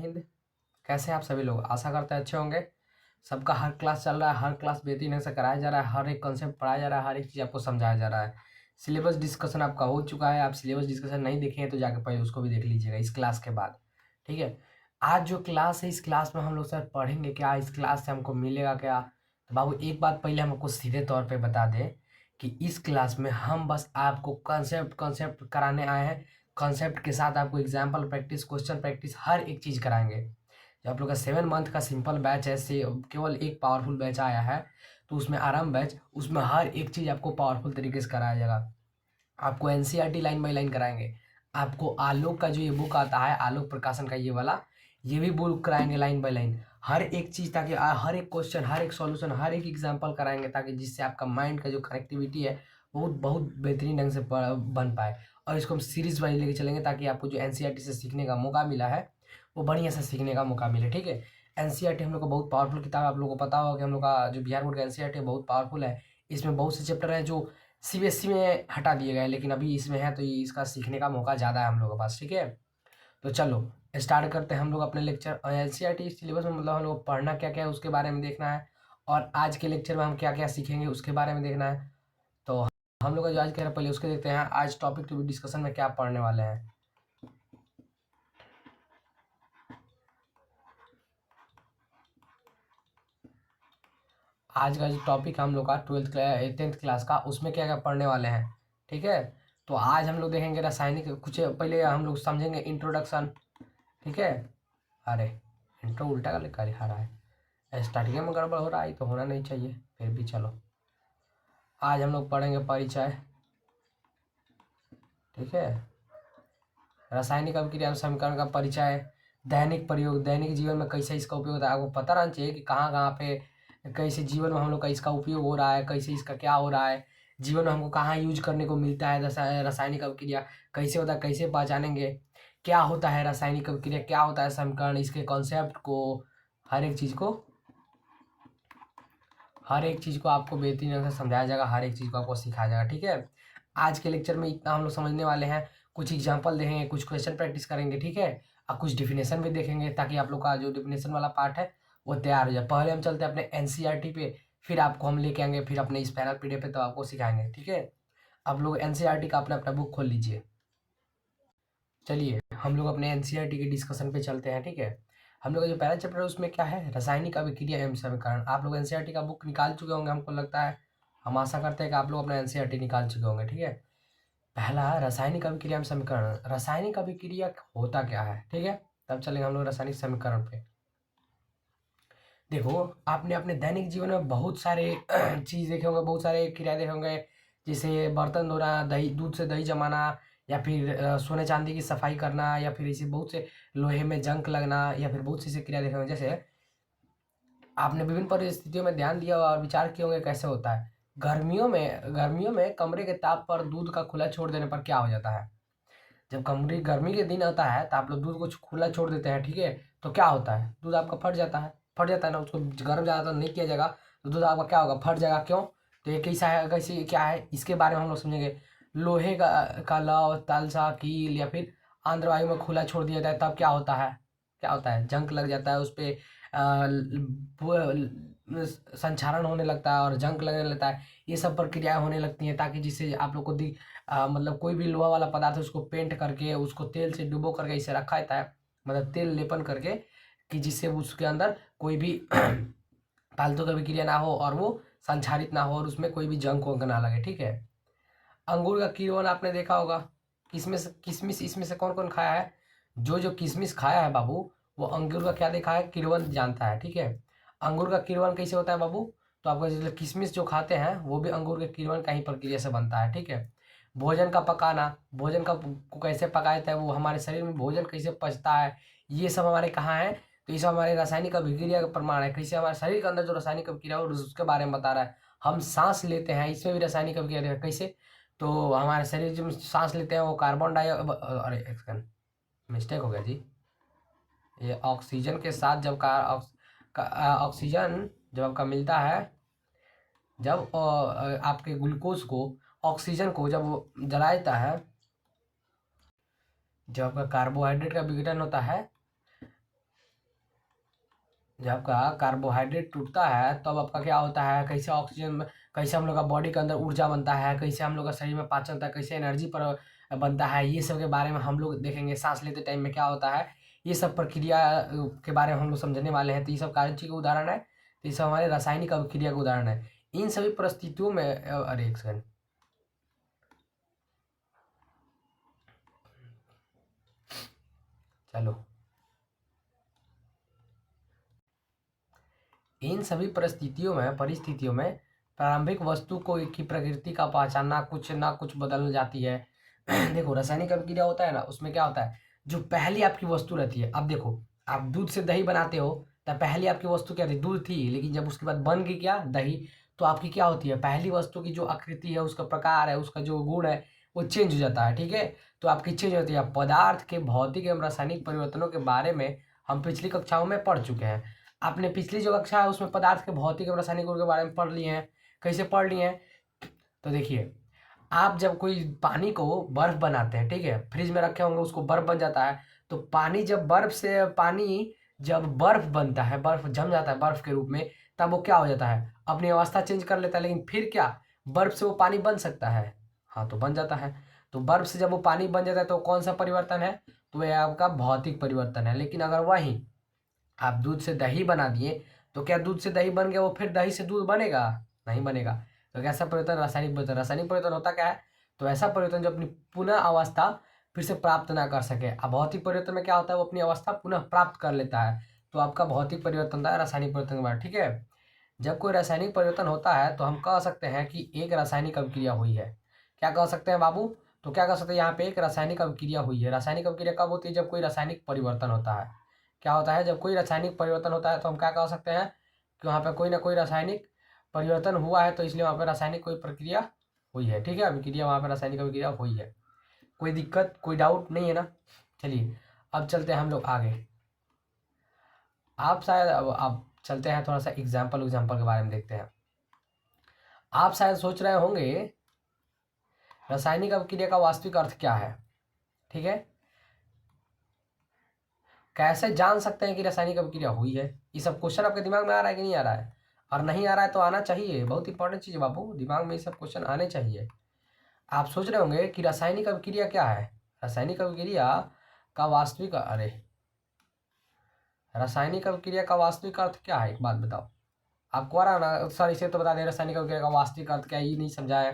हिंद। कैसे हैं आप सभी लोग? आशा करते हैं अच्छे होंगे। सबका हर क्लास चल रहा है, हर क्लास बेहतरीन ढंग से कराया जा रहा है, हर एक कॉन्सेप्ट पढ़ाया जा रहा है, हर एक चीज़ आपको समझाया जा रहा है। सिलेबस डिस्कशन आपका हो चुका है। आप सिलेबस डिस्कशन नहीं देखे हैं तो जाकर पहले उसको भी देख लीजिएगा इस क्लास के बाद। ठीक है। आज जो क्लास है, इस क्लास में हम लोग सर पढ़ेंगे क्या, इस क्लास से हमको मिलेगा क्या? तो बाबू एक बात पहले हमको सीधे तौर पे बता दें कि इस क्लास में हम बस आपको कॉन्सेप्ट कॉन्सेप्ट कराने आए हैं। कॉन्सेप्ट के साथ आपको एग्जाम्पल प्रैक्टिस, क्वेश्चन प्रैक्टिस, हर एक चीज़ कराएंगे। जो आप लोग का 7 मंथ का सिंपल बैच है, से केवल एक पावरफुल बैच आया है, तो उसमें आराम बैच, उसमें हर एक चीज़ आपको पावरफुल तरीके से कराया जाएगा। आपको एनसीईआरटी लाइन बाय लाइन कराएंगे। आपको आलोक का जो ये बुक आता है, आलोक प्रकाशन का ये वाला, ये भी बुक कराएंगे लाइन बाय लाइन, हर एक चीज़, ताकि हर एक क्वेश्चन, हर एक सॉल्यूशन, हर एक एग्जांपल कराएंगे, ताकि जिससे आपका माइंड का जो कनेक्टिविटी है बहुत बहुत बेहतरीन ढंग से बन पाए। और इसको हम सीरीज वाइज लेके चलेंगे ताकि आपको जो एनसीईआरटी से सीखने का मौका मिला है वो बढ़िया से सीखने का मौका मिले। ठीक है। एनसीईआरटी हम लोग को बहुत पावरफुल किताब है। आप लोगों को पता होगा कि हम लोग का जो बिहार बोर्ड का एनसीईआरटी है बहुत पावरफुल है। इसमें बहुत से चैप्टर हैं जो सीबीएसई में हटा दिए गए, लेकिन अभी इसमें है तो ये इसका सीखने का मौका ज़्यादा है हम लोगों के पास। ठीक है। तो चलो स्टार्ट करते हैं हम लोग अपने लेक्चर। एनसीईआरटी सिलेबस में मतलब हम लोग पढ़ना क्या क्या है उसके बारे में देखना है, और आज के लेक्चर में हम क्या क्या सीखेंगे उसके बारे में देखना है। तो हम लोग का जो आज कह रहे हैं पहले उसके देखते हैं, आज टॉपिक टू बी डिस्कशन में क्या पढ़ने वाले हैं। आज का जो टॉपिक हम लोग का 10th क्लास का, उसमें क्या क्या पढ़ने वाले हैं। ठीक है। तो आज हम लोग देखेंगे रासायनिक, कुछ पहले हम लोग समझेंगे इंट्रोडक्शन। ठीक है। अरे इंट्रो उल्टा कर लिखा रहा है, स्टार्टिंग में गड़बड़ हो रहा है तो होना नहीं चाहिए, फिर भी चलो। आज हम लोग पढ़ेंगे परिचय। ठीक है। रासायनिक अभिक्रिया समीकरण का परिचय, दैनिक प्रयोग, दैनिक जीवन में कैसे इसका उपयोग होता है, आपको पता रहना चाहिए कि कहाँ कहाँ पे कैसे जीवन में हम लोग का इसका उपयोग हो रहा है, कैसे इसका क्या हो रहा है, जीवन में हमको कहाँ यूज करने को मिलता है। रासायनिक अभिक्रिया कैसे होता है, कैसे पहचानेंगे, क्या होता है रासायनिक अभिक्रिया, क्या होता है समीकरण, इसके कॉन्सेप्ट को, हर एक चीज़ को, हर एक चीज़ को आपको बेहतरीन ढंग से समझाया जाएगा, हर एक चीज़ को आपको सिखाया जाएगा। ठीक है। आज के लेक्चर में इतना हम लोग समझने वाले हैं। कुछ एग्जांपल देखेंगे, कुछ क्वेश्चन प्रैक्टिस करेंगे। ठीक है। और कुछ डिफिनेशन भी देखेंगे, ताकि आप लोग का जो डिफिनेशन वाला पार्ट है वो तैयार हो जाए। पहले हम चलते हैं अपने एनसीईआरटी पे, फिर आपको हम लेके आएंगे, फिर अपने इस पैनल पीडीएफ पे तो आपको सिखाएंगे। ठीक है। आप लोग एनसीईआरटी का अपना अपना बुक खोल लीजिए। चलिए हम लोग अपने एनसीईआरटी के डिस्कशन पे चलते हैं। ठीक है। हम लोग का जो पहला चैप्टर है उसमें क्या है, रासायनिक अभिक्रिया एवं समीकरण। आप लोग एनसीईआरटी का बुक निकाल चुके होंगे हमको लगता है। हम आशा करते हैं कि आप लोग अपना एनसीईआरटी निकाल चुके होंगे। ठीक है। पहला है रासायनिक अभिक्रिया एवं समीकरण। रासायनिक अभिक्रिया होता क्या है? ठीक है। तब चलेंगे हम लोग रासायनिक समीकरण पे। देखो, आपने अपने दैनिक जीवन में बहुत सारे चीज़ देखे होंगे, बहुत सारे क्रिया देखे होंगे, जैसे बर्तन धोना, दही, दूध से दही जमाना, या फिर सोने चांदी की सफाई करना, या फिर ऐसे बहुत से लोहे में जंग लगना, या फिर बहुत सी ऐसी क्रिया देखे होंगे। जैसे आपने विभिन्न परिस्थितियों में ध्यान दिया और विचार किए होंगे कैसे होता है। गर्मियों में कमरे के ताप पर दूध का खुला छोड़ देने पर क्या हो जाता है? जब कमरे गर्मी के दिन आता है तो आप लोग दूध को खुला छोड़ देते हैं। ठीक है। तो क्या होता है, दूध आपका फट जाता है, फट जाता है ना, उसको गर्म ज़्यादा तो नहीं किया जाएगा, तो दूध आपका क्या होगा, फट जाएगा। क्यों? तो ये कैसा है, कैसी क्या है, इसके बारे में हम लोग समझेंगे। लोहे का लव, तालसा, कील, या फिर आंध्र वायु में खुला छोड़ दिया जाता है तब क्या होता है, क्या होता है, जंग लग जाता है उस पर, संक्षारण होने लगता है और जंग लगने लगता है। ये सब प्रक्रियाएं होने लगती हैं, ताकि जिससे आप लोग को मतलब कोई भी लोहा वाला पदार्थ है उसको पेंट करके, उसको तेल से डुबो करके इसे रखा जाता है, मतलब तेल लेपन करके, कि जिससे उसके अंदर कोई भी फालतू का विक्रिया ना हो और वो संचारित ना हो और उसमें कोई भी जंग वंग ना लगे। ठीक है। अंगूर का किण्वन आपने देखा होगा। किसमिस किसमिस इसमें से कौन कौन खाया है? जो जो किसमिस खाया है बाबू, वो अंगूर का क्या देखा है, किण्वन जानता है। ठीक है। अंगूर का किण्वन कैसे होता है बाबू? तो आपको जैसे किसमिस जो खाते हैं वो भी अंगूर के किण्वन का ही प्रक्रिया से बनता है। ठीक है। भोजन का पकाना, भोजन का को कैसे पकाया जाता है, वो हमारे शरीर में भोजन कैसे पचता है, ये सब हमारे कहाँ है, तो ये सब हमारे रासायनिक अभिक्रिया का प्रमाण है। कैसे हमारे शरीर के अंदर जो रासायनिक अभिक्रिया है उसके बारे में बता रहा है। हम सांस लेते हैं, इसमें भी रासायनिक अभिक्रिया कैसे, तो हमारे शरीर जब सांस लेते हैं वो कार्बन डाई, अरे एक सेकंड, मिस्टेक हो गया जी। ये ऑक्सीजन के साथ जब ऑक्सीजन जब आपका मिलता है, जब आपके ग्लूकोज को, ऑक्सीजन को जब वो जलाया जाता है, जब आपका कार्बोहाइड्रेट का विघटन होता है, जब आपका कार्बोहाइड्रेट टूटता है तब आपका क्या होता है, कैसे ऑक्सीजन कैसे हम लोग का बॉडी के अंदर ऊर्जा बनता है, कैसे हम लोग का शरीर में पाचन होता है, कैसे एनर्जी पर बनता है, ये सब के बारे में हम लोग देखेंगे। सांस लेते टाइम में क्या होता है, ये सब प्रक्रिया के बारे में हम लोग समझने वाले हैं। तो ये सब कार्य के उदाहरण है, तो ये सब हमारे रासायनिक अभिक्रिया के उदाहरण है। इन सभी परिस्थितियों में अरे एक सेकंड, चलो, इन सभी परिस्थितियों में प्रारंभिक वस्तु को की प्रकृति का पहचानना कुछ ना कुछ बदल जाती है। देखो रासायनिक अभिक्रिया होता है ना, उसमें क्या होता है, जो पहली आपकी वस्तु रहती है। अब देखो, आप दूध से दही बनाते हो, तब पहली आपकी वस्तु क्या थी, दूध थी। लेकिन जब उसके बाद बन गई क्या, दही, तो आपकी क्या होती है, पहली वस्तु की जो आकृति है, उसका प्रकार है, उसका जो गुण है, वो चेंज हो जाता है। ठीक है, तो आपकी चेंज होती है। पदार्थ के भौतिक एवं रासायनिक परिवर्तनों के बारे में हम पिछली कक्षाओं में पढ़ चुके हैं। आपने पिछली जो कक्षा है उसमें पदार्थ के भौतिक एवं रासायनिक गुण के बारे में पढ़ लिए हैं। कैसे पढ़ लिए हैं, तो देखिए, आप जब कोई पानी को बर्फ बनाते हैं, ठीक है, फ्रिज में रखे होंगे, उसको बर्फ बन जाता है। तो पानी जब बर्फ से पानी जब बर्फ बनता है, बर्फ जम जाता है बर्फ के रूप में, तब वो क्या हो जाता है, अपनी अवस्था चेंज कर लेता है। लेकिन फिर क्या बर्फ से वो पानी बन सकता है, हाँ तो बन जाता है। तो बर्फ से जब वो पानी बन जाता है तो कौन सा परिवर्तन है, तो ये आपका भौतिक परिवर्तन है। लेकिन अगर वही आप दूध से दही बना दिए, तो क्या दूध से दही बन गया, वो फिर दही से दूध बनेगा, नहीं बनेगा। तो कैसा परिवर्तन, रासायनिक परिवर्तन। रासायनिक परिवर्तन होता क्या है, तो ऐसा परिवर्तन जो अपनी पुनः अवस्था फिर से प्राप्त ना कर सके। अब भौतिक परिवर्तन में क्या होता है, वो अपनी अवस्था पुनः प्राप्त कर लेता है। तो आपका भौतिक परिवर्तन होता है रासायनिक परिवर्तन के बाद। ठीक है, जब कोई रासायनिक परिवर्तन होता है तो हम कह सकते हैं कि एक रासायनिक अभिक्रिया हुई है। क्या कह सकते हैं बाबू, तो क्या कह सकते हैं, यहाँ पे एक रासायनिक अभिक्रिया हुई है। रासायनिक अभिक्रिया कब होती है, जब कोई रासायनिक परिवर्तन होता है। क्या होता है, जब कोई रासायनिक परिवर्तन होता है तो हम क्या कह सकते हैं कि वहाँ पे कोई ना कोई रासायनिक परिवर्तन हुआ है, तो इसलिए वहाँ पे रासायनिक कोई प्रक्रिया हुई है। ठीक है, अभिक्रिया वहाँ पे रासायनिक अभिक्रिया हुई है। कोई दिक्कत, कोई डाउट नहीं है ना। चलिए अब चलते हैं हम लोग आगे। आप शायद अब चलते हैं थोड़ा सा एग्जाम्पल के बारे में देखते हैं। आप शायद सोच रहे होंगे रासायनिक अभिक्रिया का वास्तविक अर्थ क्या है। ठीक है, कैसे जान सकते हैं कि रासायनिक अभिक्रिया हुई है। ये सब क्वेश्चन आपके दिमाग में आ रहा है कि नहीं आ रहा है, और नहीं आ रहा है तो आना चाहिए, बहुत इंपॉर्टेंट चीज़ है बाबू, दिमाग में ये सब क्वेश्चन आने चाहिए। आप सोच रहे होंगे कि रासायनिक अभिक्रिया क्या है। रासायनिक अभिक्रिया का वास्तविक अरे रासायनिक अभिक्रिया का वास्तविक अर्थ क्या है, एक बात बताओ। आपको आ रहा है ना, सर इसे तो बता दें, रासायनिक अभिक्रिया का वास्तविक अर्थ क्या है, ये नहीं समझा है।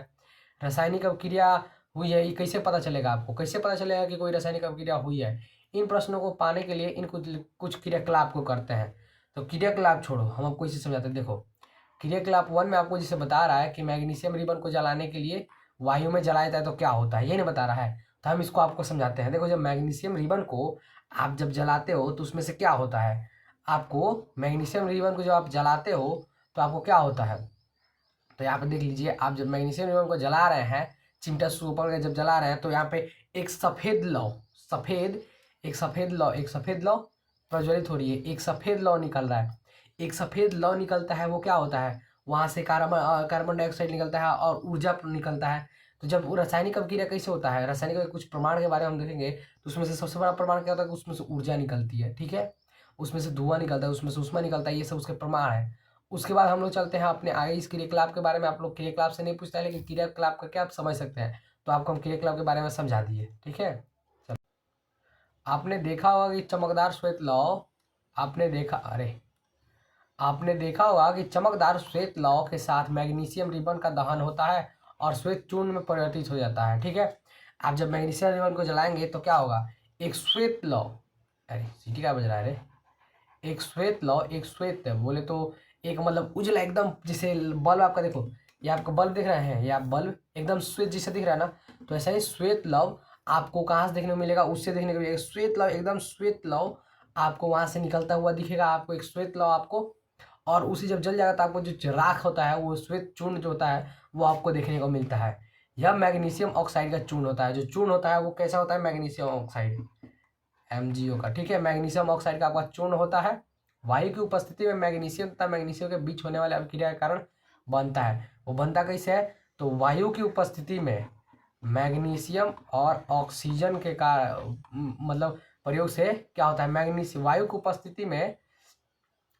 रासायनिक अभिक्रिया हुई है, ये कैसे पता चलेगा आपको, कैसे पता चलेगा कि कोई रासायनिक अभिक्रिया हुई है। इन प्रश्नों को पाने के लिए इन कुछ क्रियाकलाप को करते हैं। तो क्रियाकलाप छोड़ो, हम आपको इसे समझाते हैं। देखो, क्रियाकलाप 1 में आपको जिसे बता रहा है कि मैग्नीशियम रिबन को जलाने के लिए वायु में जलाया जाए तो क्या होता है, ये नहीं बता रहा है। तो हम इसको आपको समझाते हैं। देखो, जब मैग्नीशियम रिबन को आप जब जलाते हो तो उसमें से क्या होता है, आपको मैग्नीशियम रिबन को जब आप जलाते हो तो आपको क्या होता है, तो यहाँ पे देख लीजिए, आप जब मैग्नीशियम रिबन को जला रहे हैं, चिमटा से ऊपर के जब जला रहे हैं, तो यहाँ पे एक सफेद लौ प्रज्वलित हो रही है, एक सफेद लौ निकल रहा है। एक सफेद लौ निकलता है, वो क्या होता है, वहां से कार्बन डाइऑक्साइड निकलता है और ऊर्जा निकलता है। तो जब वो रासायनिक अभिक्रिया कैसे होता है, रासायनिक के कुछ प्रमाण के बारे में हम देखेंगे, तो उसमें से सबसे बड़ा प्रमाण क्या होता है कि उसमें से ऊर्जा निकलती है। ठीक है, उसमें से धुआं निकलता है, उसमें से उष्मा निकलता है, ये सब उसके प्रमाण है। उसके बाद हम लोग चलते हैं अपने आगे इस क्रियाकलाप के बारे में। आप लोग क्रियाकलाप से नहीं पूछता है, लेकिन क्रियाकलाप का क्या आप समझ सकते हैं, तो आपको हम क्रियाकलाप के बारे में समझा दिए। ठीक है, चलो, आपने देखा होगा कि चमकदार श्वेत लौ आपने देखा होगा कि चमकदार श्वेत लौ के साथ मैग्नीशियम रिबन का दहन होता है और श्वेत चूर्ण में परिवर्तित हो जाता है। ठीक है, आप जब मैग्नीशियम रिबन को जलाएंगे तो क्या होगा, एक श्वेत लौ, अरे सीटी क्या बज रहा है रे, एक श्वेत बोले तो एक मतलब उजला एकदम, जैसे बल्ब आपका देखो, ये आपका बल्ब दिख रहे हैं, ये आप बल्ब एकदम श्वेत जैसे दिख रहा है ना, तो ऐसा ही श्वेत लव आपको कहाँ से देखने को मिलेगा, उससे देखने को मिलेगा। श्वेत लव एकदम श्वेत लव आपको वहां से निकलता हुआ दिखेगा, आपको एक श्वेत लव आपको, और उसी जब जल जाएगा तो आपको जो राख होता है, वो श्वेत चूर्ण जो होता है, वो आपको देखने को मिलता है। यह मैग्नीशियम ऑक्साइड का चूर्ण होता है। जो चूर्ण होता है वो कैसा होता है, मैग्नीशियम ऑक्साइड, MgO का। ठीक है, मैग्नीशियम ऑक्साइड का आपका चूर्ण होता है। वायु की उपस्थिति में मैग्नीशियम तथा मैग्नीशियम के बीच होने वाले अभिक्रिया के कारण बनता है। वो बनता कैसे है, तो वायु की उपस्थिति में मैग्नीशियम और ऑक्सीजन के मतलब प्रयोग से क्या होता है, मैग्नीशियम वायु की उपस्थिति में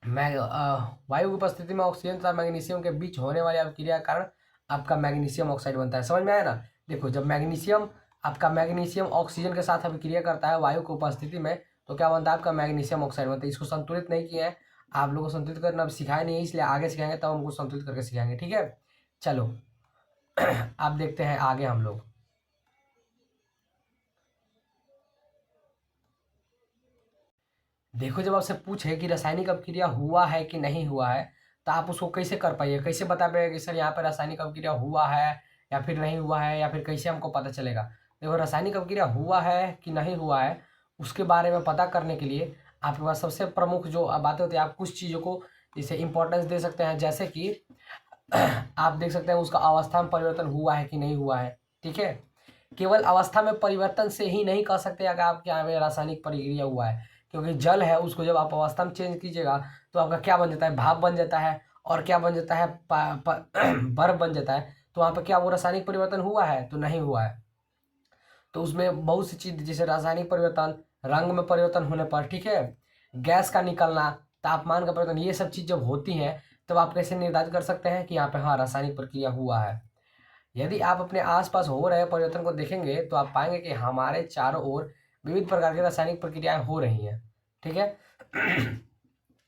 वायु की उपस्थिति में ऑक्सीजन तथा मैग्नीशियम के बीच होने वाली अभिक्रिया के कारण आपका मैग्नीशियम ऑक्साइड बनता है। समझ में आया ना? देखो, जब मैग्नीशियम ऑक्सीजन के साथ अभिक्रिया करता है वायु की उपस्थिति में, तो क्या बनता है? आपका मैग्नीशियम ऑक्साइड बनता है। इसको संतुलित नहीं किया है, आप लोगों को संतुलित करना अब सिखाया नहीं है, इसलिए आगे सिखाएंगे, तब हमको संतुलित करके सिखाएंगे। ठीक है, चलो आप देखते हैं आगे हम लोग। देखो, जब आपसे पूछे कि रासायनिक अभिक्रिया हुआ है कि नहीं हुआ है, तो आप उसको कैसे कर पाइए, कैसे बता पाइए कि सर यहाँ पे रासायनिक अभिक्रिया हुआ है या फिर नहीं हुआ है, या फिर कैसे हमको पता चलेगा? देखो, रासायनिक अभिक्रिया हुआ है कि नहीं हुआ है, उसके बारे में पता करने के लिए आपके पास सबसे प्रमुख जो बातें होती है, आप कुछ चीज़ों को जैसे इंपॉर्टेंस दे सकते हैं, जैसे कि आप देख सकते हैं उसका अवस्था में परिवर्तन हुआ है कि नहीं हुआ है। ठीक है, केवल अवस्था में परिवर्तन से ही नहीं कह सकते अगर आपके यहाँ पे रासायनिक प्रक्रिया हुआ है, क्योंकि जल है, उसको जब आप अवस्था में चेंज कीजिएगा तो आपका क्या बन जाता है? भाप बन जाता है, और क्या बन जाता है? बर्फ बन जाता है। तो वहाँ पे क्या वो रासायनिक परिवर्तन हुआ है? तो नहीं हुआ है। तो उसमें बहुत सी चीज, जैसे रासायनिक परिवर्तन, रंग में परिवर्तन होने पर, ठीक है, गैस का निकलना, तापमान का परिवर्तन, ये सब चीज जब होती हैं, तब आप कैसे निर्धारित कर सकते हैं कि यहाँ पे हाँ रासायनिक प्रक्रिया हुआ है? यदि आप अपने आसपास हो रहे परिवर्तन को देखेंगे, तो आप पाएंगे कि हमारे चारों ओर विविध प्रकार की रासायनिक प्रक्रियाएं हो रही हैं। ठीक है,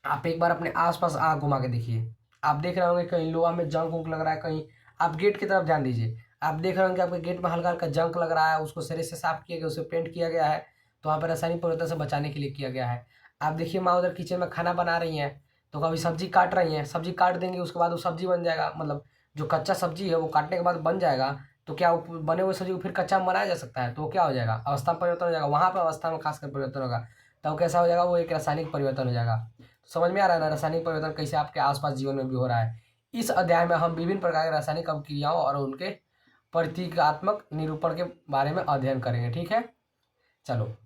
आप एक बार अपने आसपास आग घुमा के देखिए, आप देख रहे होंगे कहीं लोहा में जंग उंग लग रहा है, कहीं आप गेट की तरफ ध्यान दीजिए, आप देख रहे होंगे आपके गेट में हल्का हल्का जंग लग रहा है, उसको सिरे से साफ किया गया, उसे पेंट किया गया है, तो वहाँ पर रासायनिक परिवर्तन से बचाने के लिए किया गया है। आप देखिए, माँ उधर किचन में खाना बना रही हैं, तो कभी सब्जी काट रही हैं, सब्जी काट देंगे, उसके बाद वो सब्जी बन जाएगा, मतलब जो कच्चा सब्जी है वो काटने के बाद बन जाएगा, तो क्या वो बने हुए सब्जी को फिर कच्चा में बनाया जा सकता है? तो वो क्या हो जाएगा? अवस्था में परिवर्तन हो जाएगा, वहाँ पर अवस्था में खासकर परिवर्तन होगा, तब कैसा हो जाएगा? वो एक रासायनिक परिवर्तन हो जाएगा। समझ में आ रहा है ना रासायनिक परिवर्तन कैसे आपके आसपास जीवन में भी हो रहा है? इस अध्याय में हम विभिन्न प्रकार के रासायनिक अभिक्रियाओं और उनके प्रतीकात्मक निरूपण के बारे में अध्ययन करेंगे। ठीक है, चलो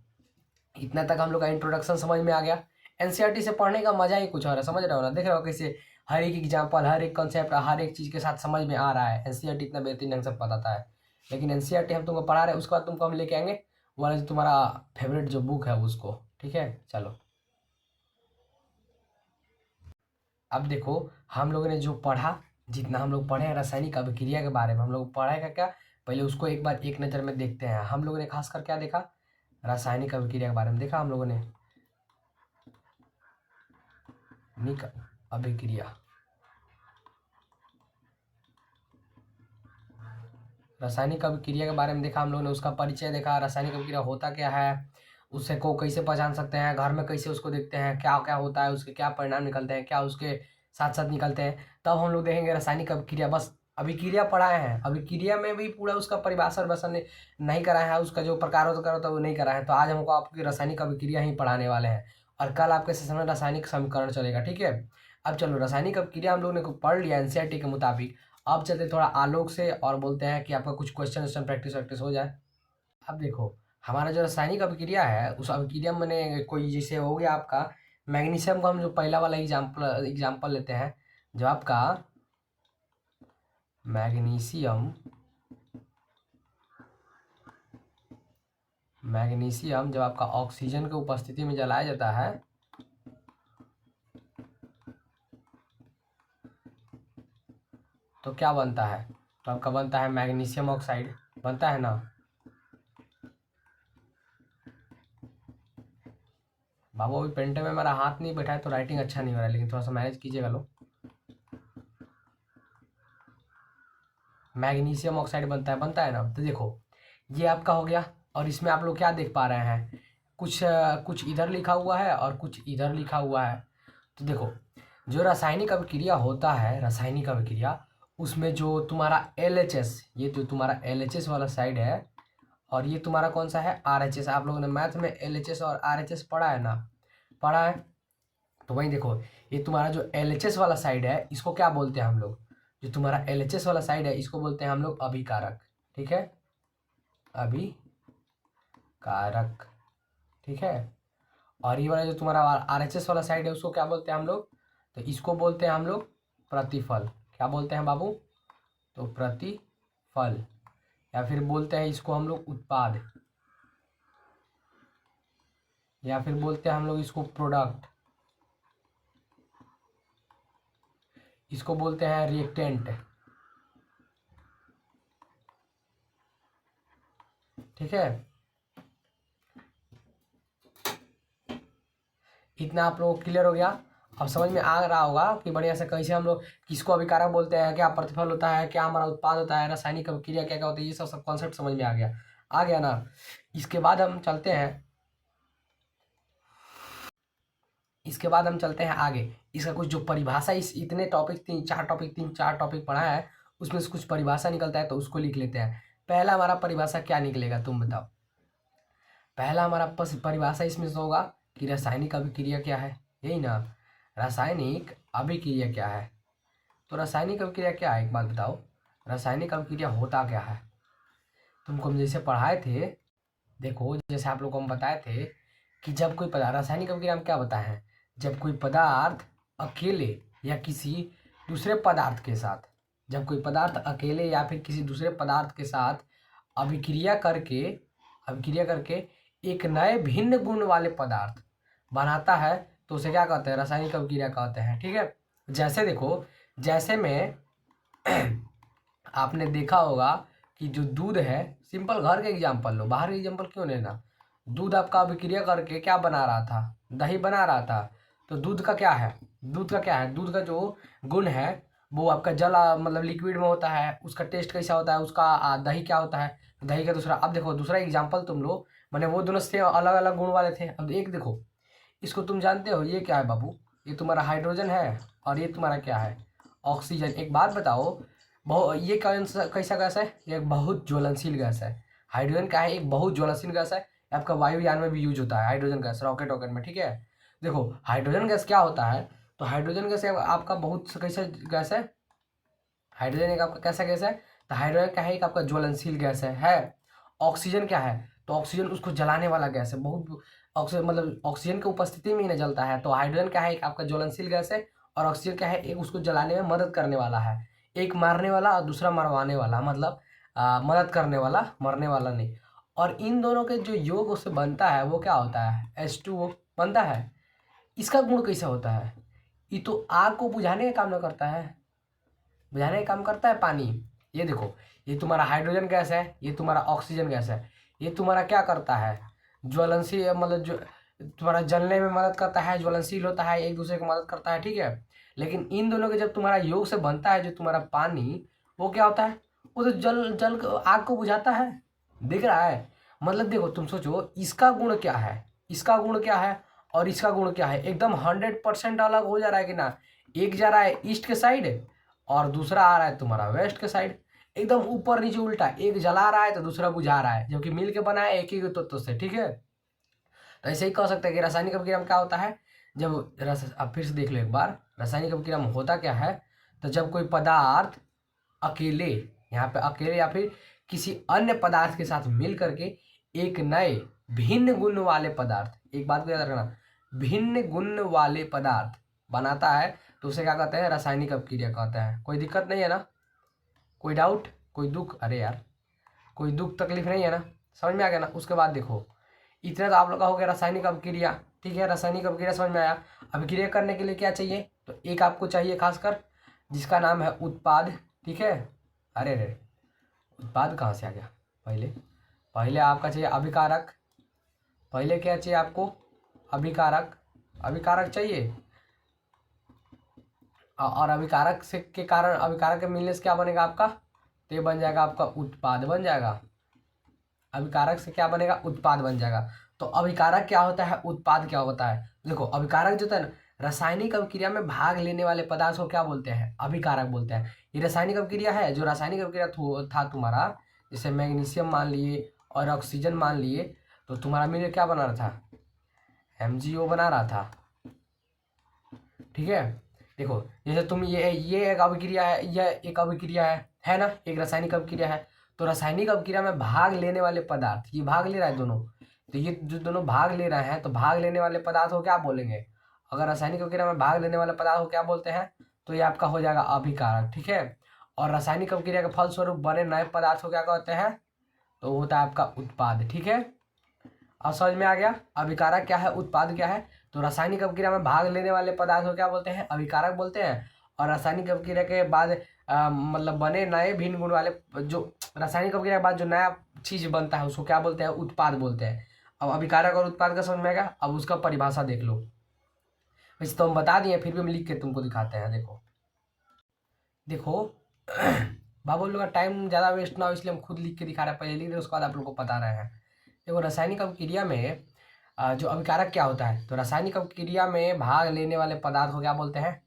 इतना तक हम लोग का इंट्रोडक्शन समझ में आ गया। एनसीईआरटी से पढ़ने का मजा ही कुछ और है, समझ रहे हो ना? देख रहे हो कैसे हर एक एग्जाम्पल, हर एक कंसेप्ट, हर एक चीज के साथ समझ में आ रहा है। एनसीईआरटी इतना बेहतरीन ढंग से बताता है। लेकिन एनसीईआरटी हम तुमको पढ़ा रहे हैं, उसके बाद तुमको हम लेके आएंगे वाला जो तुम्हारा फेवरेट जो बुक है उसको। ठीक है, चलो अब देखो, हम लोगों ने जो पढ़ा, जितना हम लोग पढ़े हैं रासायनिक अभिक्रिया के बारे में, हम लोग पढ़ा है क्या? पहले उसको एक बार एक नज़र में देखते हैं। हम लोगों ने खासकर क्या देखा? रासायनिक अभिक्रिया के बारे में देखा हम लोगों ने। निक अभिक्रिया, रासायनिक अभिक्रिया के बारे में देखा हम लोगों ने, उसका परिचय देखा, रासायनिक अभिक्रिया होता क्या है, उससे को कैसे पहचान सकते हैं, घर में कैसे उसको देखते हैं, क्या क्या होता है, उसके क्या परिणाम निकलते हैं, क्या उसके साथ साथ निकलते हैं, तब हम लोग देखेंगे रासायनिक अभिक्रिया। बस अभिक्रिया पढ़ाए हैं, अभिक्रिया में भी पूरा उसका परिभाषा वसन नहीं कराया है, उसका जो प्रकार होता है वो नहीं कराया है। तो आज हमको आपकी रासायनिक अभिक्रिया ही पढ़ाने वाले हैं, और कल आपके सेशन में रासायनिक समीकरण चलेगा। ठीक है, अब चलो रासायनिक अभिक्रिया हम लोगों ने पढ़ लिया एनसीईआरटी के मुताबिक। अब चलते थोड़ा आलोक से और बोलते हैं कि आपका कुछ क्वेश्चन वोश्चन प्रैक्टिस वैक्टिस हो जाए। अब देखो, हमारा जो रासायनिक अभिक्रिया है, उस अभिक्रिया में मैंने कोई जैसे हो गया आपका मैग्नीशियम का, हम जो पहला वाला एग्जाम्पल लेते हैं, जो आपका मैग्नीशियम मैग्नीशियम जब आपका ऑक्सीजन की उपस्थिति में जलाया जाता है, तो क्या बनता है? तो आपका बनता है मैग्नीशियम ऑक्साइड, बनता है ना? बाबू अभी पेंटे में मेरा हाथ नहीं बैठा है तो राइटिंग अच्छा नहीं हो रहा है, लेकिन थोड़ा सा मैनेज कीजिएगा लो। मैग्नीशियम ऑक्साइड बनता है ना? तो देखो, ये आपका हो गया, और इसमें आप लोग क्या देख पा रहे हैं? कुछ इधर लिखा हुआ है और कुछ इधर लिखा हुआ है। तो देखो, जो रासायनिक अभिक्रिया होता है, रासायनिक अभिक्रिया, उसमें जो तुम्हारा LHS, ये जो तुम्हारा LHS वाला साइड है, और ये तुम्हारा कौन सा है? RHS। आप लोगों ने मैथ में LHS और RHS पढ़ा है ना? पढ़ा है। तो वही देखो, ये तुम्हारा जो LHS वाला साइड है, इसको क्या बोलते हैं हम लोग? जो तुम्हारा LHS वाला साइड है, इसको बोलते हैं हम लोग अभिकारक। ठीक है, अभिकारक। ठीक है, और ये वाला जो तुम्हारा RHS वाला साइड है, उसको क्या बोलते हैं हम लोग? तो इसको बोलते हैं हम लोग प्रतिफल। क्या बोलते हैं बाबू? तो प्रतिफल, या फिर बोलते हैं इसको हम लोग उत्पाद, या फिर बोलते हैं हम लोग इसको प्रोडक्ट। इसको बोलते हैं रिएक्टेंट। ठीक है, इतना आप लोगों को क्लियर हो गया। अब समझ में आ रहा होगा कि बढ़िया से कैसे हम लोग किसको अभिकारक बोलते हैं, क्या प्रतिफल होता है, क्या हमारा उत्पाद होता है, रासायनिक अभिक्रिया क्या क्या होती है, ये सब सब कॉन्सेप्ट समझ में आ गया ना। इसके बाद हम चलते हैं आगे। इसका कुछ जो परिभाषा, इस इतने टॉपिक तीन चार टॉपिक पढ़ा है, उसमें से कुछ परिभाषा निकलता है, तो उसको लिख लेते हैं। पहला हमारा परिभाषा क्या निकलेगा, तुम बताओ। पहला हमारा परिभाषा इसमें से होगा कि रासायनिक अभिक्रिया क्या है, यही ना। रासायनिक अभिक्रिया क्या है, तो रासायनिक अभिक्रिया क्या है, एक बात बताओ, रासायनिक अभिक्रिया होता क्या है। तुमको हम जैसे पढ़ाए थे, देखो जैसे आप लोग को हम बताए थे कि जब कोई पदार्थ, रासायनिक अभिक्रिया हम क्या बताए हैं, जब कोई पदार्थ अकेले या किसी दूसरे पदार्थ के साथ, जब कोई पदार्थ अकेले या फिर किसी दूसरे पदार्थ के साथ अभिक्रिया करके एक नए भिन्न गुण वाले पदार्थ बनाता है, तो उसे क्या कहते हैं, रासायनिक अभिक्रिया कहते हैं। ठीक है, जैसे देखो, जैसे में आपने देखा होगा कि जो दूध है, सिंपल घर का एग्जाम्पल लो, बाहर का एग्जाम्पल क्यों लेना। दूध आपका अभिक्रिया करके क्या बना रहा था, दही बना रहा था। तो दूध का क्या है, दूध का जो गुण है वो आपका जल मतलब लिक्विड में होता है, उसका टेस्ट कैसा होता है, उसका दही क्या होता है, दही का दूसरा। अब देखो दूसरा एग्जाम्पल तुम लो, मैंने वो दोनों से अलग अलग गुण वाले थे। अब एक देखो, इसको तुम जानते हो ये क्या है बाबू, ये तुम्हारा हाइड्रोजन है और ये तुम्हारा क्या है, ऑक्सीजन। एक बात बताओ, ये कैसा गैस है, ये एक बहुत ज्वलनशील गैस है। हाइड्रोजन क्या है, एक बहुत ज्वलनशील गैस है, आपका वायुयान में भी यूज होता है हाइड्रोजन गैस, रॉकेट में। ठीक है, देखो हाइड्रोजन गैस क्या होता है, तो हाइड्रोजन गैस आपका बहुत कैसा गैस है, हाइड्रोजन एक आपका कैसा गैस है, तो हाइड्रोजन क्या है, एक आपका ज्वलनशील गैस है। ऑक्सीजन क्या है, तो ऑक्सीजन उसको जलाने वाला गैस है, बहुत ऑक्सीजन मतलब ऑक्सीजन की उपस्थिति में ही नहीं जलता है। तो हाइड्रोजन क्या है, एक आपका ज्वलनशील गैस है, और ऑक्सीजन क्या है, एक उसको जलाने में मदद करने वाला है। एक मारने वाला और दूसरा मरवाने वाला, मतलब मदद करने वाला, मरने वाला नहीं। और इन दोनों के जो योग उससे बनता है वो क्या होता है, H2O बनता है। इसका गुण कैसा होता है, ये तो आग को बुझाने का काम न करता है, बुझाने का काम करता है पानी। ये देखो, ये तुम्हारा हाइड्रोजन गैस है, ये तुम्हारा ऑक्सीजन गैस है, ये तुम्हारा क्या करता है, ज्वलनशील मतलब जो तुम्हारा जलने में मदद करता है, ज्वलनशील होता है, एक दूसरे को मदद करता है। ठीक है, लेकिन इन दोनों के जब तुम्हारा योग से बनता है जो तुम्हारा पानी, वो क्या होता है, वो तो आग को बुझाता है। दिख रहा है, मतलब देखो तुम सोचो, इसका गुण क्या है, इसका गुण क्या है और इसका गुण क्या है, एकदम 100% अलग हो जा रहा है कि ना। एक जा रहा है ईस्ट के साइड और दूसरा आ रहा है तुम्हारा वेस्ट के साइड, एकदम ऊपर नीचे उल्टा, एक जला रहा है तो दूसरा बुझा रहा है, जबकि मिल के बना है एक ही तत्व से। ठीक है, तो ऐसे ही कह सकते हैं कि रासायनिक अभिक्रिया में क्या होता है, जब अब फिर से देख लो एक बार, रासायनिक अभिक्रिया में होता क्या है, तो जब कोई पदार्थ अकेले, यहाँ पे अकेले या फिर किसी अन्य पदार्थ के साथ मिल करके एक नए भिन्न गुण वाले पदार्थ, एक बात को याद रखना, भिन्न गुण वाले पदार्थ बनाता है, तो उसे क्या कहते हैं, रासायनिक अभिक्रिया कहते हैं। कोई दिक्कत नहीं है ना, कोई डाउट, कोई दुख, अरे यार कोई दुख तकलीफ नहीं है ना, समझ में आ गया ना। उसके बाद देखो, इतना तो आप लोग का हो गया रासायनिक अभिक्रिया। ठीक है, रासायनिक अभिक्रिया समझ में आया। अभिक्रिया करने के लिए क्या चाहिए, तो एक आपको चाहिए खासकर, जिसका नाम है उत्पाद। ठीक है, अरे रे उत्पाद कहाँ से आ गया, पहले आपका चाहिए अभिकारक। पहले क्या चाहिए आपको, अभिकारक, अभिकारक चाहिए। और अभिकारक से के कारण, अभिकारक के मिलने से क्या बनेगा आपका, तो ये बन जाएगा आपका उत्पाद बन जाएगा। अभिकारक से क्या बनेगा, उत्पाद बन जाएगा। तो अभिकारक क्या होता है, उत्पाद क्या होता है, देखो अभिकारक जो होता है ना, रासायनिक अभिक्रिया में भाग लेने वाले पदार्थ को क्या बोलते हैं, अभिकारक बोलते हैं। ये रासायनिक अभिक्रिया है, जो रासायनिक अभिक्रिया था तुम्हारा, जैसे मैग्नीशियम मान लिए और ऑक्सीजन मान लिए, तो तुम्हारा मिल क्या बना रहा था, MgO बना रहा था। ठीक है, देखो जैसे तुम ये एक अभिक्रिया है, यह एक अभिक्रिया है ना, एक रासायनिक अभिक्रिया है। तो रासायनिक अभिक्रिया में भाग लेने वाले पदार्थ, ये भाग ले रहा है दोनों, तो ये जो दोनों भाग ले रहे हैं, तो भाग लेने वाले पदार्थ को क्या बोलेंगे, अगर रासायनिक अभिक्रिया में भाग लेने वाले पदार्थ को क्या बोलते हैं, तो ये आपका हो जाएगा अभिकारक। ठीक है, और रासायनिक अभिक्रिया के फलस्वरूप बने नए पदार्थ को क्या कहते हैं, तो होता है आपका उत्पाद। ठीक है, अब समझ में आ गया अभिकारक क्या है, उत्पाद क्या है। तो रासायनिक अभिक्रिया में भाग लेने वाले पदार्थ को क्या बोलते हैं, अभिकारक बोलते हैं। और रासायनिक अभिक्रिया के बाद मतलब बने नए भिन्न गुण वाले जो रासायनिक अभिक्रिया के बाद जो नया चीज बनता है उसको क्या बोलते हैं, उत्पाद बोलते हैं। अब अभिकारक और उत्पाद का समझ में आएगा। अब उसका परिभाषा देख लो। वैसे तो हम बता दिए, फिर भी हम लिख के तुमको दिखाते हैं। देखो देखो बाबू लोग का टाइम ज़्यादा वेस्ट ना हो इसलिए हम खुद लिख के दिखा रहे हैं। पहले लिख रहे उसके बाद आप लोग को बता रहे हैं। देखो रासायनिक अभिक्रिया में जो अभिकारक क्या होता है, तो रासायनिक अभिक्रिया में भाग लेने वाले पदार्थ को क्या बोलते हैं,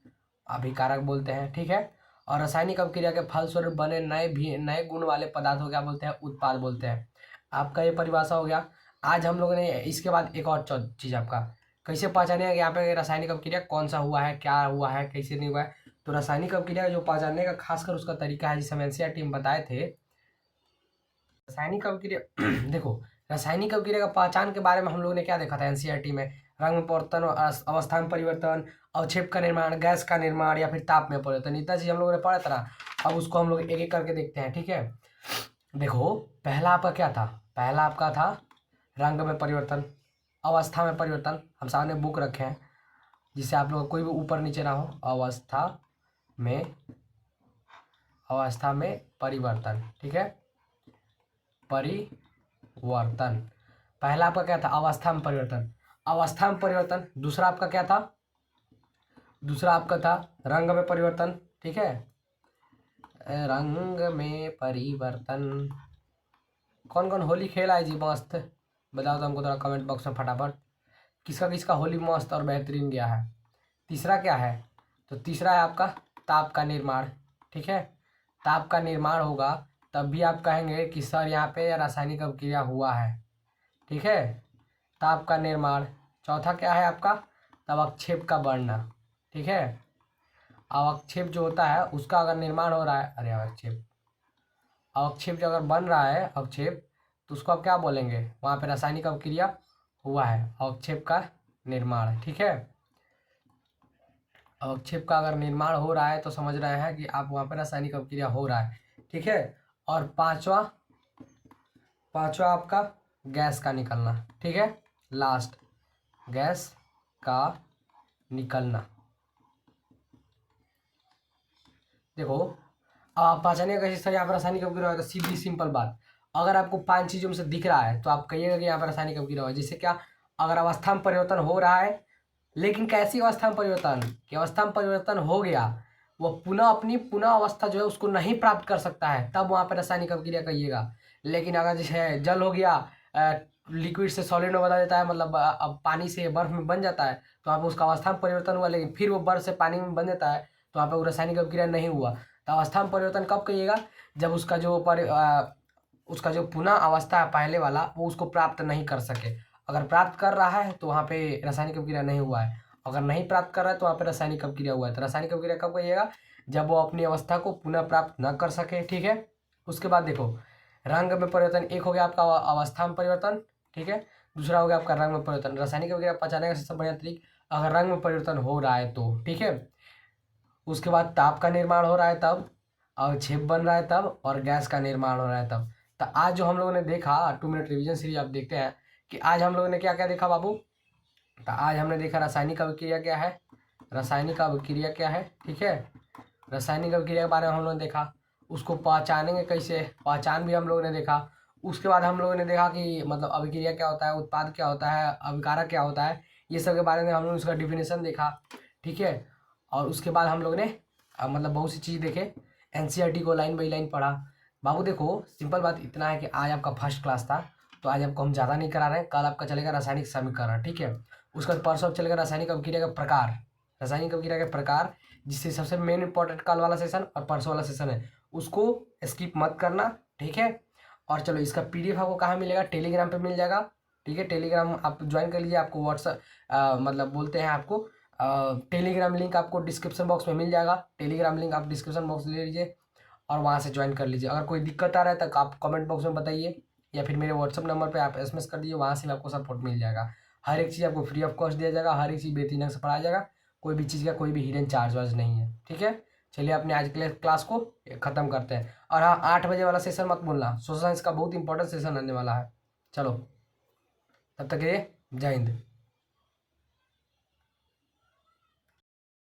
अभिकारक बोलते हैं। ठीक है। और रासायनिक अभिक्रिया के फलस्वरूप बने नए गुण वाले पदार्थ को क्या बोलते हैं, उत्पाद बोलते हैं। आपका ये परिभाषा हो गया। आज हम लोगों ने इसके बाद एक और चीज़ आपका कैसे पहचाने यहाँ पे रासायनिक अभिक्रिया कौन सा हुआ है, क्या हुआ है, कैसे नहीं हुआ है। तो रासायनिक अभिक्रिया जो पहचानने का खासकर उसका तरीका है जिसे हम एनसीईआरटी में बताए थे। रासायनिक अभिक्रिया देखो रासायनिक अभिक्रिया का पहचान के बारे में हम लोगों ने क्या देखा था एनसीईआरटी में, रंग में परिवर्तन, अवस्था में परिवर्तन, अवक्षेप का निर्माण, गैस का निर्माण या फिर ताप में परिवर्तन, इतना चीज हम लोगों ने पढ़ा था ना। अब उसको हम लोग एक एक करके देखते हैं। ठीक है। देखो पहला आपका क्या था, पहला आपका था रंग में परिवर्तन, अवस्था में परिवर्तन। हम सामने बुक रखे हैं जिससे आप लोग कोई भी ऊपर नीचे ना हो। अवस्था में परिवर्तन। ठीक है, परिवर्तन पहला आपका क्या था, अवस्था में परिवर्तन, अवस्था में परिवर्तन। दूसरा आपका क्या था, दूसरा आपका था रंग में परिवर्तन। ठीक है, रंग में परिवर्तन। कौन कौन होली खेला है जी मस्त, बताओ तो हमको थोड़ा कमेंट बॉक्स में फटाफट, किसका किसका होली मस्त और बेहतरीन गया है। तीसरा क्या है, तो तीसरा है आपका ताप का निर्माण। ठीक है, ताप का निर्माण होगा तब भी आप कहेंगे कि सर यहाँ पे रासायनिक अभिक्रिया हुआ है। ठीक है, ताप का निर्माण। चौथा क्या है आपका, तब अवक्षेप का बढ़ना। ठीक है, अवक्षेप जो होता है उसका अगर निर्माण हो रहा है, अरे अवक्षेप जो अगर बन रहा है अवक्षेप, तो उसको आप क्या बोलेंगे, वहाँ पे रासायनिक अभिक्रिया हुआ है, अवक्षेप का निर्माण। ठीक है, अवक्षेप का अगर निर्माण हो रहा है तो समझ रहे हैं कि आप वहाँ पे रासायनिक अभिक्रिया हो रहा है। ठीक है, और पांचवा आपका गैस का निकलना। ठीक है, लास्ट गैस का निकलना। देखो अब आप पहचानिएगा कैसे सर यहाँ पर रासायनिक अभिक्रिया होगा, सीधी सिंपल बात। अगर आपको 5 चीजों में से दिख रहा है तो आप कहिएगा कि यहाँ पर रासायनिक अभिक्रिया होगा। जैसे क्या, अगर अवस्था में परिवर्तन हो रहा है, लेकिन कैसी अवस्था में परिवर्तन, कि अवस्था में परिवर्तन हो गया, वो पुनः अवस्था जो है उसको नहीं प्राप्त कर सकता है, तब वहाँ पर रासायनिक अभिक्रिया कहिएगा। लेकिन अगर जैसे जल हो गया, लिक्विड से सॉलिड में बदल देता है, मतलब अब पानी से बर्फ में बन जाता है, तो वहाँ पर उसका अवस्था में परिवर्तन हुआ, लेकिन फिर वो बर्फ से पानी में बन जाता है, तो वहाँ पर रासायनिक अभिक्रिया नहीं हुआ। तो अवस्था में परिवर्तन कब कहिएगा, जब उसका जो पुनः अवस्था है पहले वाला, वो उसको प्राप्त नहीं कर सके। अगर प्राप्त कर रहा है तो वहाँ पे रासायनिक अभिक्रिया नहीं हुआ है, अगर नहीं प्राप्त कर रहा है तो वहाँ पे रासायनिक अभिक्रिया हुआ है। तो रासायनिक अभिक्रिया कब कहिएगा, जब वो अपनी अवस्था को पुनः प्राप्त न कर सके। ठीक है, उसके बाद देखो रंग में परिवर्तन, एक हो गया आपका अवस्था में परिवर्तन। ठीक है, दूसरा हो गया आपका रंग में परिवर्तन। रासायनिक अभिक्रिया पहचाने का सबसे बढ़िया तरीका, अगर रंग में परिवर्तन हो रहा है तो। ठीक है, उसके बाद ताप का निर्माण हो रहा है तब, अवक्षेप बन रहा है तब, और गैस का निर्माण हो रहा है तब। तो आज जो हम लोगों ने देखा 2 मिनट रिवीजन सीरीज आप देखते हैं कि आज हम लोगों ने क्या क्या देखा बाबू। तो आज हमने देखा रासायनिक अभिक्रिया क्या है, रासायनिक अभिक्रिया क्या है। ठीक है, रासायनिक अभिक्रिया के बारे में हम लोगों ने देखा, उसको पहचानेंगे कैसे, पहचान भी हम लोगों ने देखा। उसके बाद हम लोगों ने देखा कि मतलब अभिक्रिया क्या होता है, उत्पाद क्या होता है, अभिकारक क्या होता है, ये सब के बारे में हम लोग उसका डिफिनेशन देखा। ठीक है, और उसके बाद हम लोग ने मतलब बहुत सी चीज़ देखे, एनसीईआरटी को लाइन बाई लाइन पढ़ा। बाबू देखो सिंपल बात इतना है कि आज आपका फर्स्ट क्लास था, तो आज आपको हम ज़्यादा नहीं करा रहे हैं। कल आपका चलेगा रासायनिक समीकरण। ठीक है, उसका परसों चलेगा रासायनिक अभिक्रिया का प्रकार, रासायनिक अभिक्रिया के प्रकार, जिससे सबसे मेन इंपॉर्टेंट कल वाला सेशन और परसों वाला सेशन है, उसको स्किप मत करना। ठीक है, और चलो इसका पीडीएफ आपको कहाँ मिलेगा, टेलीग्राम पे मिल जाएगा। ठीक है, टेलीग्राम आप ज्वाइन कर लीजिए, आपको व्हाट्सअप मतलब बोलते हैं आपको टेलीग्राम लिंक आपको डिस्क्रिप्शन बॉक्स में मिल जाएगा। टेलीग्राम लिंक आप डिस्क्रिप्शन बॉक्स ले लीजिए और वहाँ से ज्वाइन कर लीजिए। अगर कोई दिक्कत आ रहा है तो आप कमेंट बॉक्स में बताइए, या फिर मेरे व्हाट्सअप नंबर पे आप एसएमएस कर दीजिए, वहाँ से भी आपको सपोर्ट मिल जाएगा। हर एक चीज़ आपको फ्री ऑफ कॉस्ट दिया जाएगा, हर एक चीज़ बेहतरीन से पढ़ाया जाएगा, कोई भी चीज़ का कोई भी हिडन चार्ज वार्ज नहीं है। ठीक है, चलिए अपने आज के क्लास को ख़त्म करते हैं। और हाँ, 8 बजे वाला सेशन मत भूलना, सोशल साइंस का बहुत इंपॉर्टेंट सेशन आने वाला है। चलो तब तक के लिए जय हिंद।